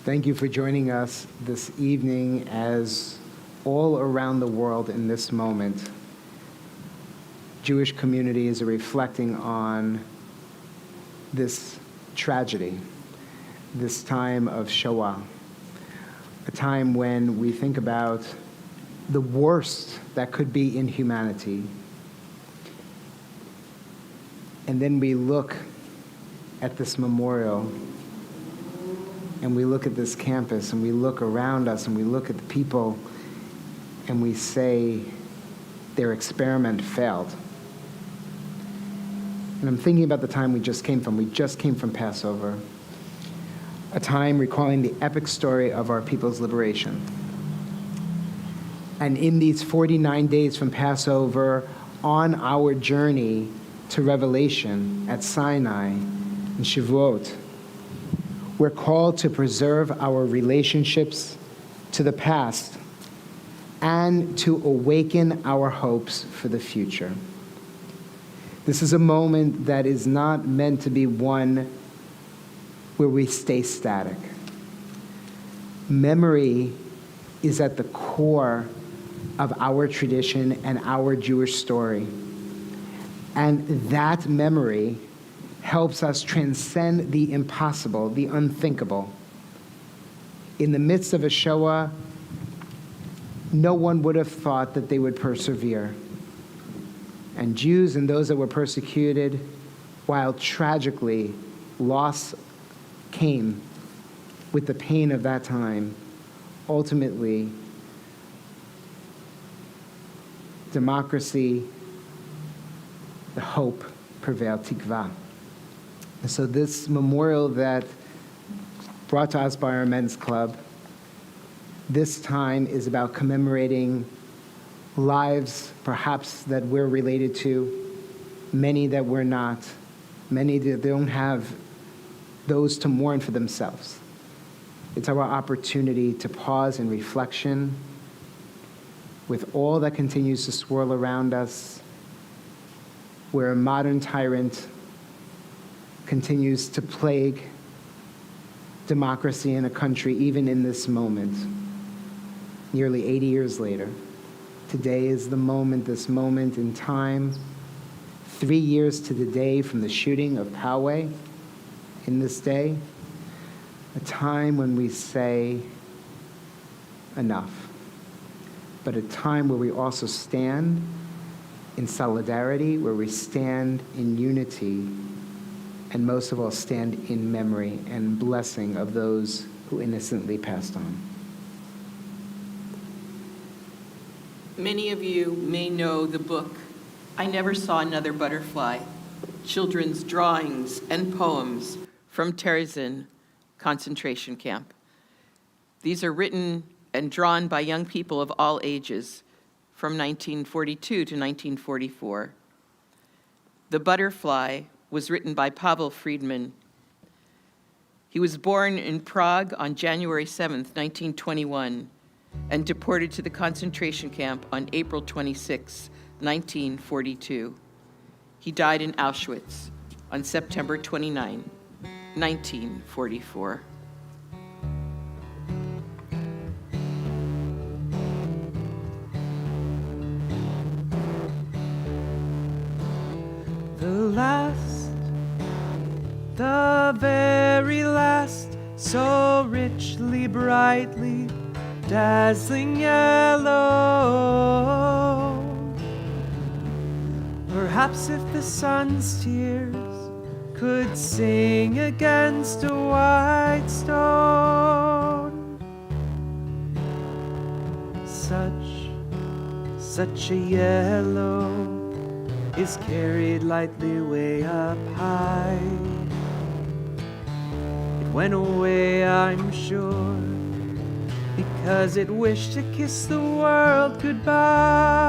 Thank you for joining us this evening as all around the world in this moment, Jewish communities are reflecting on this tragedy, this time of Shoah, a time when we think about the worst that could be in humanity. And then we look at this memorial, and we look at this campus, and we look around us, and we look at the people, and we say, their experiment failed. And I'm thinking about the time we just came from. We just came from Passover, a time recalling the epic story of our people's liberation. And in these 49 days from Passover, on our journey to Revelation at Sinai and Shavuot, we're called to preserve our relationships to the past and to awaken our hopes for the future. This is a moment that is not meant to be one where we stay static. Memory is at the core of our tradition and our Jewish story. And that memory helps us transcend the impossible, the unthinkable. In the midst of a Shoah, no one would have thought that they would persevere. And Jews and those that were persecuted, while tragically loss came with the pain of that time, ultimately, democracy, the hope prevailed, tikva. And so this memorial that brought to us by our men's club, this time is about commemorating lives perhaps that we're related to, many that we're not, many that don't have those to mourn for themselves. It's our opportunity to pause in reflection with all that continues to swirl around us, where a modern tyrant continues to plague democracy in a country, even in this moment, nearly 80 years later. Today is the moment, this moment in time, 3 years to the day from the shooting of Poway, in this day, a time when we say enough, but a time where we also stand in solidarity, where we stand in unity, and most of all, stand in memory and blessing of those who innocently passed on. Many of you may know the book, I Never Saw Another Butterfly, Children's Drawings and Poems from Terezin concentration camp. These are written and drawn by young people of all ages from 1942 to 1944. The Butterfly was written by Pavel Friedman. He was born in Prague on January 7th, 1921, and deported to the concentration camp on April 26, 1942. He died in Auschwitz on September 29, 1944. The very last, so richly, brightly, dazzling yellow. Perhaps if the sun's tears could sing against a white stone, such a yellow is carried lightly way up high. It went away, I'm sure, because it wished to kiss the world goodbye.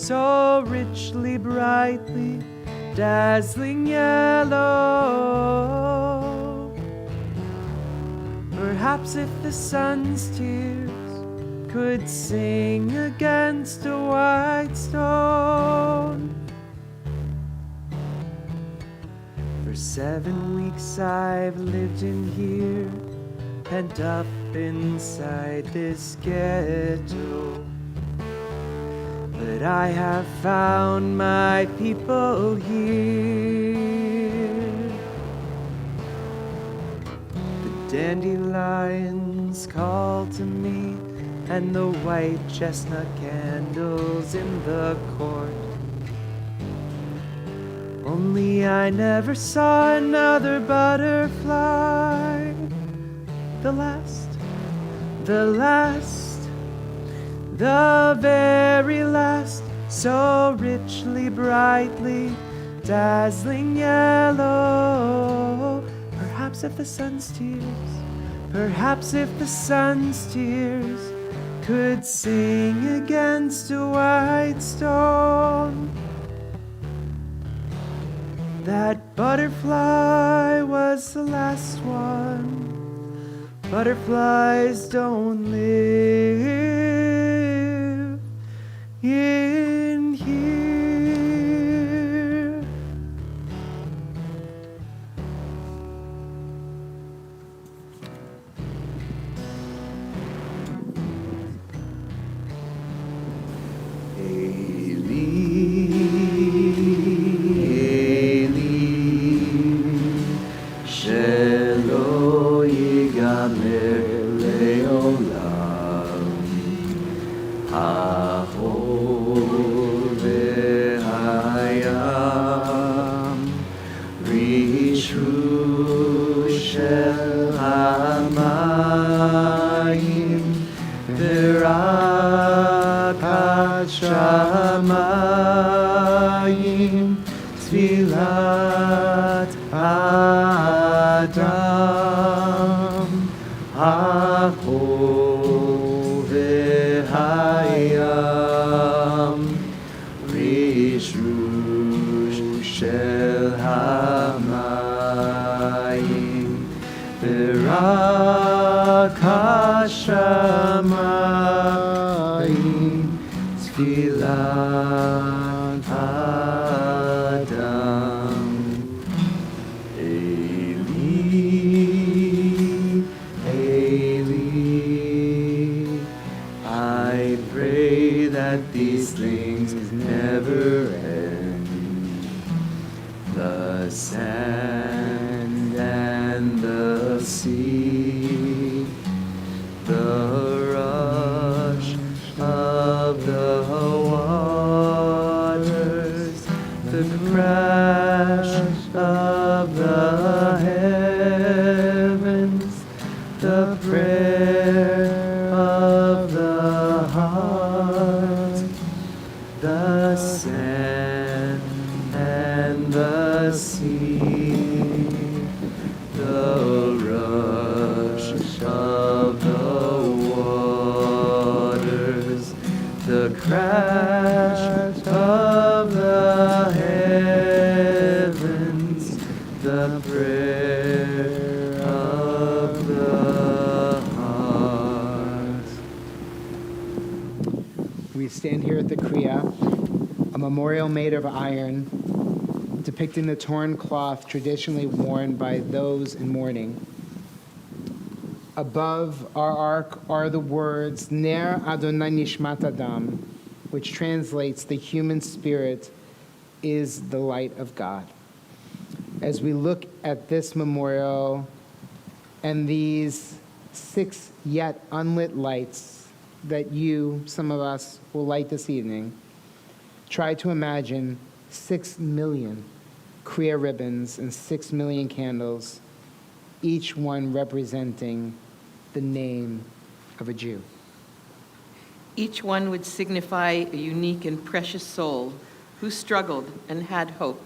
so richly, brightly, dazzling yellow. Perhaps if the sun's tears could sing against a white stone. For 7 weeks I've lived in here, pent up inside this ghetto. But I have found my people here. The dandelions call to me, and the white chestnut candles in the court. Only I never saw another butterfly. The very last, so richly, brightly, dazzling yellow. Perhaps if the sun's tears could sing against a white stone. That butterfly was the last one. Butterflies don't live in here. Shamayim Tfilat Adam Hachol V'Hayam Rishrush Shel Hamayim V'Rak HaShamayim Tfilat Adam. Eli, Eli, I pray that these things never end. The sand and the sea, the rush of the waters, the crash of the heavens, the prayer of the heart, the sand and the sea, the rush of the waters, the crash of the heavens, the prayer of the heart. We stand here at the Kriya, a memorial made of iron, depicting the torn cloth traditionally worn by those in mourning. Above our ark are the words, Ner Adonai Nishmat Adam, which translates, the human spirit is the light of God. As we look at this memorial and these 6 yet unlit lights that you, some of us, will light this evening, try to imagine 6 million Kriya ribbons and 6 million candles, each one representing the name of a Jew. Each one would signify a unique and precious soul who struggled and had hope,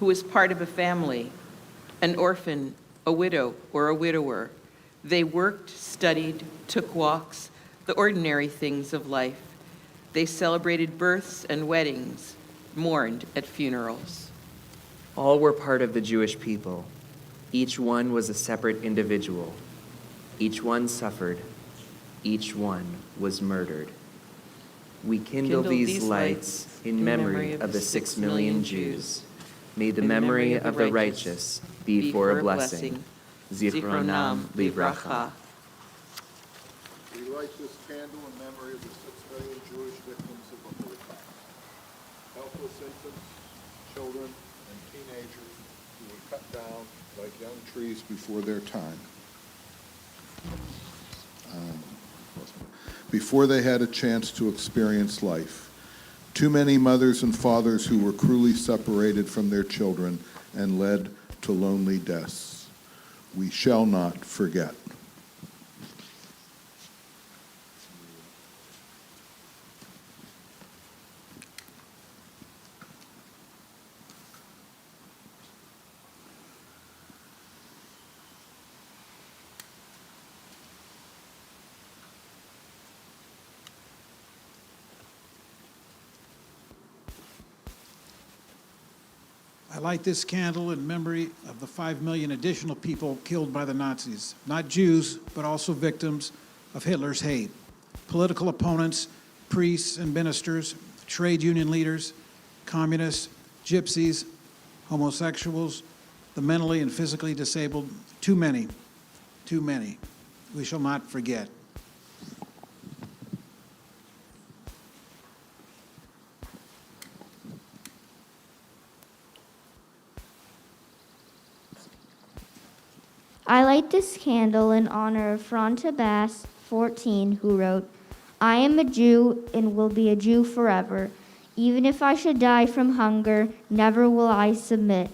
who was part of a family, an orphan, a widow, or a widower. They worked, studied, took walks, the ordinary things of life. They celebrated births and weddings, mourned at funerals. All were part of the Jewish people. Each one was a separate individual. Each one suffered. Each one was murdered. We kindle these lights in memory of the 6 million Jews. May the memory of the righteous be for a blessing. Zichronam livracha. We light this candle in memory of the 6 million Jewish victims of the Holocaust. Helpless infants, children, and teenagers who were cut down like young trees before their time. Before they had a chance to experience life. Too many mothers and fathers who were cruelly separated from their children and led to lonely deaths. We shall not forget. I light this candle in memory of the 5 million additional people killed by the Nazis, not Jews, but also victims of Hitler's hate. Political opponents, priests and ministers, trade union leaders, communists, gypsies, homosexuals, the mentally and physically disabled, too many, too many. We shall not forget. I light this candle in honor of Fronta Bass, 14, who wrote, I am a Jew and will be a Jew forever. Even if I should die from hunger, never will I submit.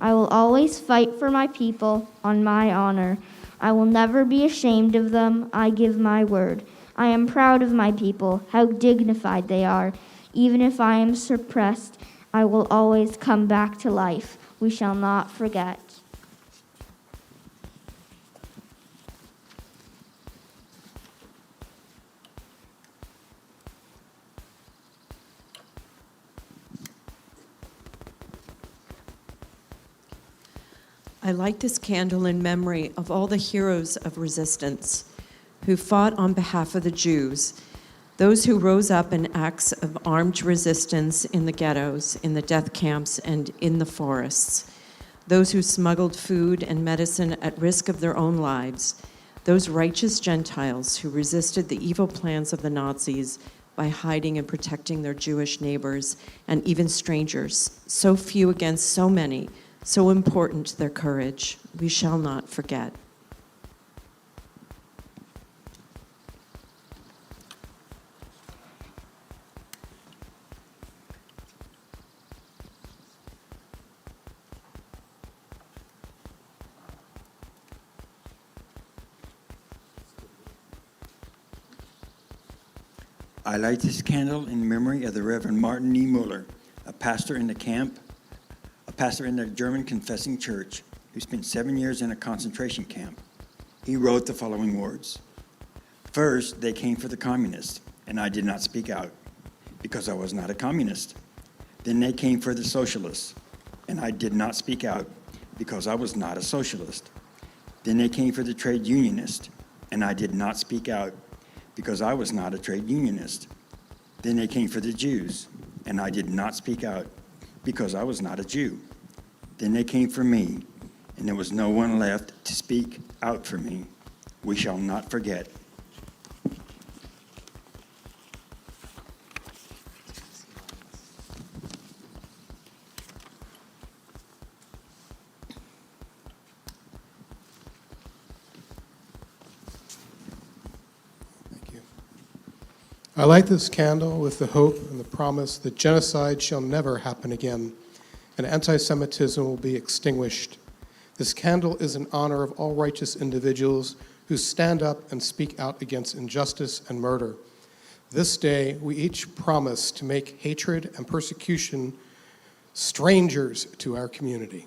I will always fight for my people on my honor. I will never be ashamed of them. I give my word. I am proud of my people, how dignified they are. Even if I am suppressed, I will always come back to life. We shall not forget. I light this candle in memory of all the heroes of resistance who fought on behalf of the Jews, those who rose up in acts of armed resistance in the ghettos, in the death camps, and in the forests, those who smuggled food and medicine at risk of their own lives, those righteous Gentiles who resisted the evil plans of the Nazis by hiding and protecting their Jewish neighbors and even strangers, so few against so many, so important their courage. We shall not forget. I light this candle in memory of the Reverend Martin E. Muller, a pastor in the German Confessing Church who spent 7 years in a concentration camp. He wrote the following words. First, they came for the communists, and I did not speak out because I was not a communist. Then they came for the socialists, and I did not speak out because I was not a socialist. Then they came for the trade unionist, and I did not speak out because I was not a trade unionist. Then they came for the Jews, and I did not speak out because I was not a Jew. Then they came for me, and there was no one left to speak out for me. We shall not forget. I light this candle with the hope and the promise that genocide shall never happen again and anti-Semitism will be extinguished. This candle is in honor of all righteous individuals who stand up and speak out against injustice and murder. This day, we each promise to make hatred and persecution strangers to our community.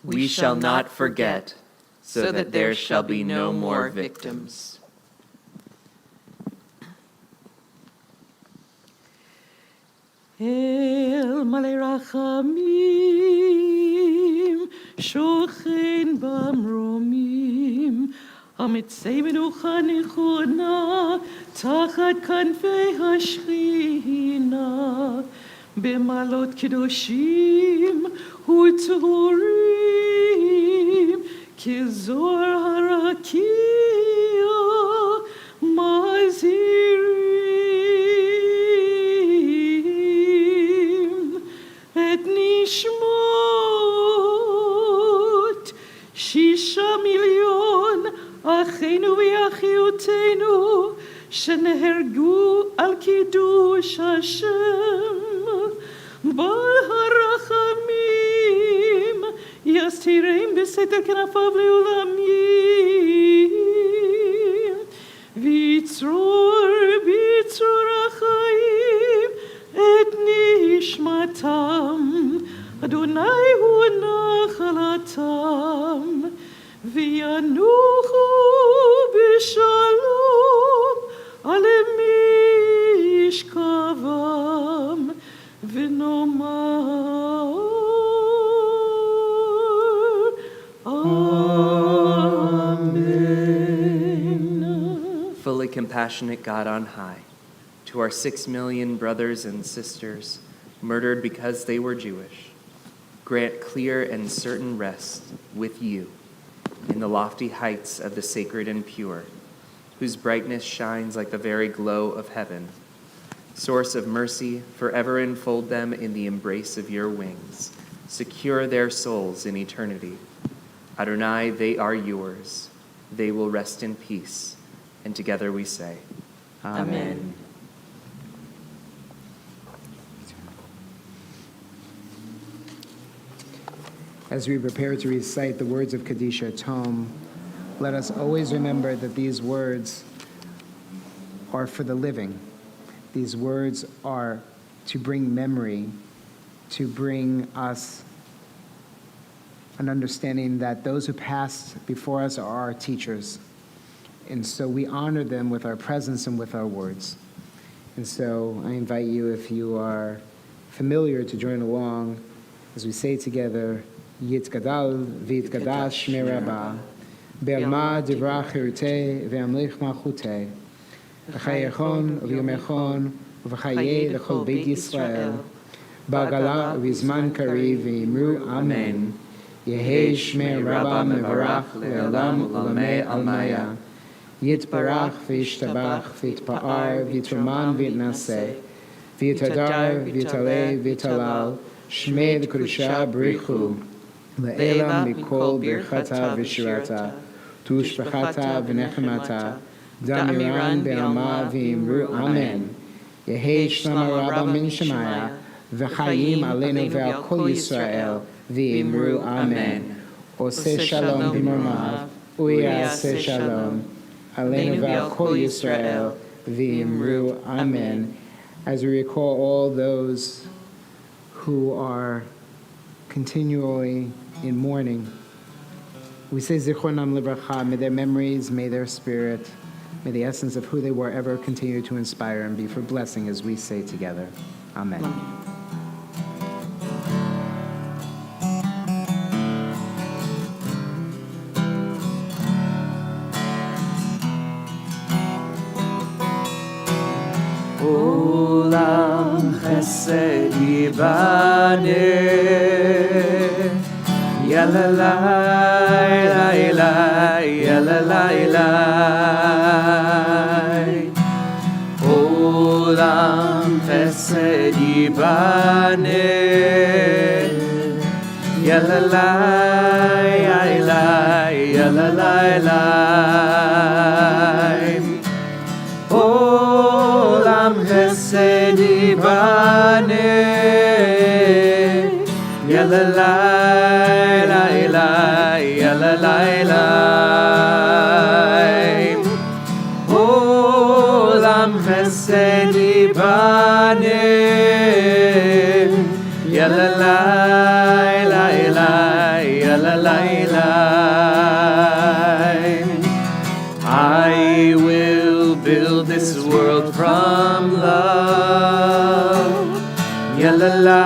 We shall not forget, so that there shall be no more victims. El male rachamim, shochen bamromim, hamitzei menucha nechona, tachat kanfei hashchina, bemalot kedoshim u'tzurim, kizor harakia, mazirim, et nishmot, 6 מיליון אחינו ואחיותינו שנהרגו על קידוש השם. בעל הרחמים יסתירם בסתר כנפיו לעולמים, ויצרור בצרור החיים את נשמתם. אדוני הוא נחלתם, וינוחו בשלום על משכבם, ונאמר Amen. Fully compassionate God on high, to our 6 million brothers and sisters murdered because they were Jewish, grant clear and certain rest with you in the lofty heights of the sacred and pure, whose brightness shines like the very glow of heaven. Source of mercy, forever enfold them in the embrace of your wings. Secure their souls in eternity. Adonai, they are yours. They will rest in peace. And together we say, Amen. As we prepare to recite the words of Kadisha Tom, let us always remember that these words are for the living. These words are to bring memory, to bring us an understanding that those who passed before us are our teachers. And so we honor them with our presence and with our words. And so I invite you, if you are familiar, to join along as we say together, Yitkadal v'yitkadash miraba, be'alma divra chirutei ve'amlich malchutei, v'chayechon v'yomechon v'chayei l'chol beit Yisrael, ba'gala v'zman kariv v'imru amen, Yehei shmei rabba mevarach le'olam u'lamei almaya, Yitbarach v'yishtabach v'yitpa'ar v'yitruman v'yitnaseh, v'yitadar v'yitaleh v'yitalal, shmei l'kedusha b'richu, Le'ela mikol birchata v'shirata, tushbachata v'nechemata, damiran be'alma v'imru amen. Yehei shlama rabba min shemaya, v'chayim aleinu ve'al kol Yisrael, v'imru amen. Oseh shalom b'mormav, u'yaseh shalom, aleinu ve'al kol Yisrael, v'imru amen. As we recall all those who are continually in mourning, we say Zichronam Livracha, may their memories, may their spirit, may the essence of who they were ever continue to inspire and be for blessing as we say together. Amen. Olam chesed yibaneh, yalalai, lailai, yalalai, lai. Olam chesed yibaneh, yalalai, lailai, yalalai, lai. Olam chesed yibaneh, yalalai, lailai, yalalai, lai. Olam chesed yibaneh, yalalai, lailai, yalalai. build this world from love. Yalla la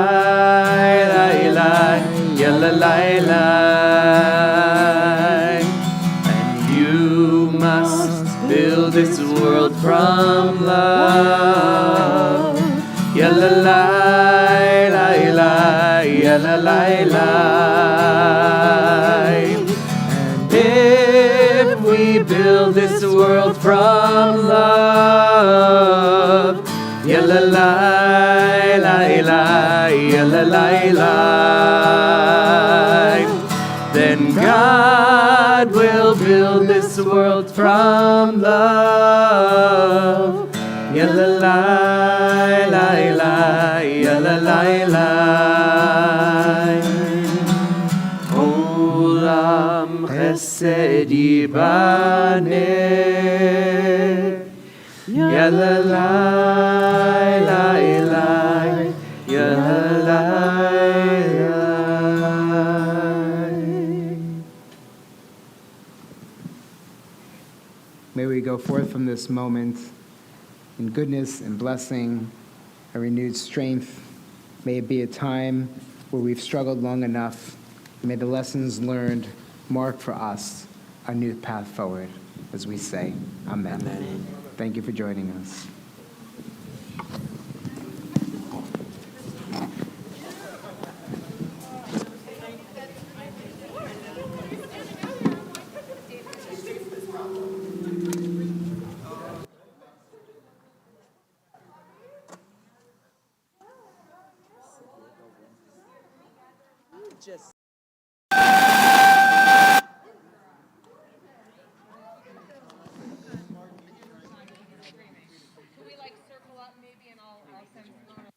la la, yalla la la. And you must build this world from love. Yalla la la la, yalla la la. And if we build this world from love, yalla la la la, yalla la la, then God will build this world from love. Yalla la la la, yalla la la. Olam chesed yibaneh. Yalla la la la, yalla la la. May we go forth from this moment in goodness and blessing and renewed strength. May it be a time where we've struggled long enough. May the lessons learned mark for us a new path forward, as we say, Amen. Amen. Thank you for joining us. Just Could we like circle up maybe and I'll send Simone